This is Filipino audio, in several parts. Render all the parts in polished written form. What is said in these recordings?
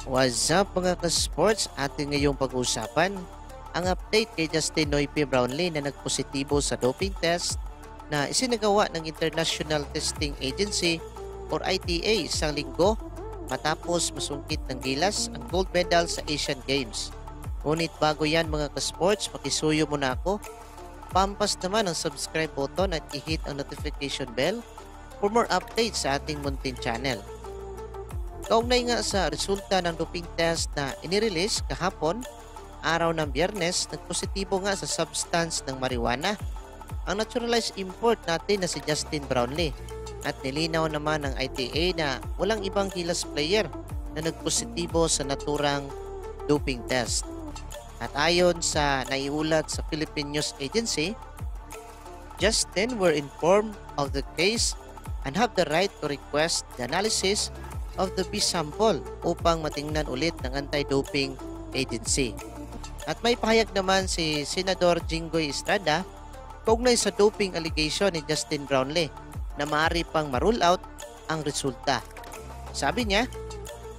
What's up mga ka-sports? Atin ngayong pag-uusapan ang update kay Justin Noype Brownlee na nagpositibo sa doping test na isinagawa ng International Testing Agency or ITA isang linggo matapos masungkit ng gilas ang gold medal sa Asian Games. Ngunit bago yan mga ka-sports, pakisuyo muna ako. Pampas naman ang subscribe button at i-hit ang notification bell for more updates sa ating muntin channel. Kaugnay nga sa resulta ng doping test na inirelease kahapon, araw ng Biyernes, nagpositibo nga sa substance ng marijuana ang naturalized import natin na si Justin Brownlee at nilinaw naman ng ITA na walang ibang gilas player na nagpositibo sa naturang doping test. At ayon sa naiulat sa Philippine News Agency, Justin were informed of the case and have the right to request the analysis of the B sample upang matingnan ulit ng Anti-Doping Agency. At may pahayag naman si Senador Jinggoy Estrada kaugnay sa doping allegation ni Justin Brownlee na maaari pang ma-rule out ang resulta. Sabi niya,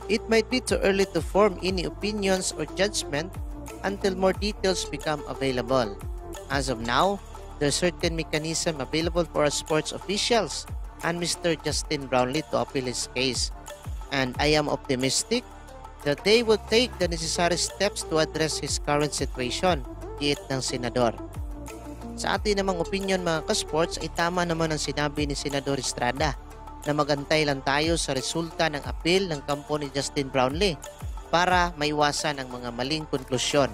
"It might be too early to form any opinions or judgment until more details become available. As of now, there's certain mechanism available for our sports officials and Mr. Justin Brownlee to appeal his case. And I am optimistic that they will take the necessary steps to address his current situation," giit ng senador. Sa atin namang opinion mga ka-sports ay tama naman ang sinabi ni Senador Estrada na magantay lang tayo sa resulta ng appeal ng kampo ni Justin Brownlee para maiwasan ang mga maling konklusyon.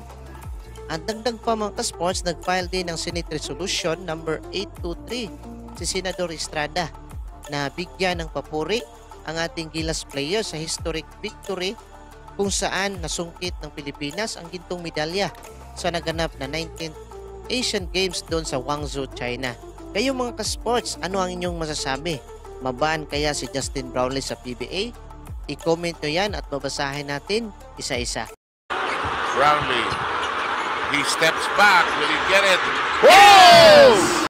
Ang dagdag pa mga ka-sports, nag-file din ng Senate Resolution number 823 si Senador Estrada na bigyan ng papuri ang ating gilas player sa historic victory kung saan nasungkit ng Pilipinas ang gintong medalya sa naganap na 19th Asian Games doon sa Guangzhou, China. Kayo mga ka-sports, ano ang inyong masasabi? Mabaan kaya si Justin Brownlee sa PBA? I-comment nyo yan at babasahin natin isa-isa. Brownlee, he steps back. Will he get it? Whoa!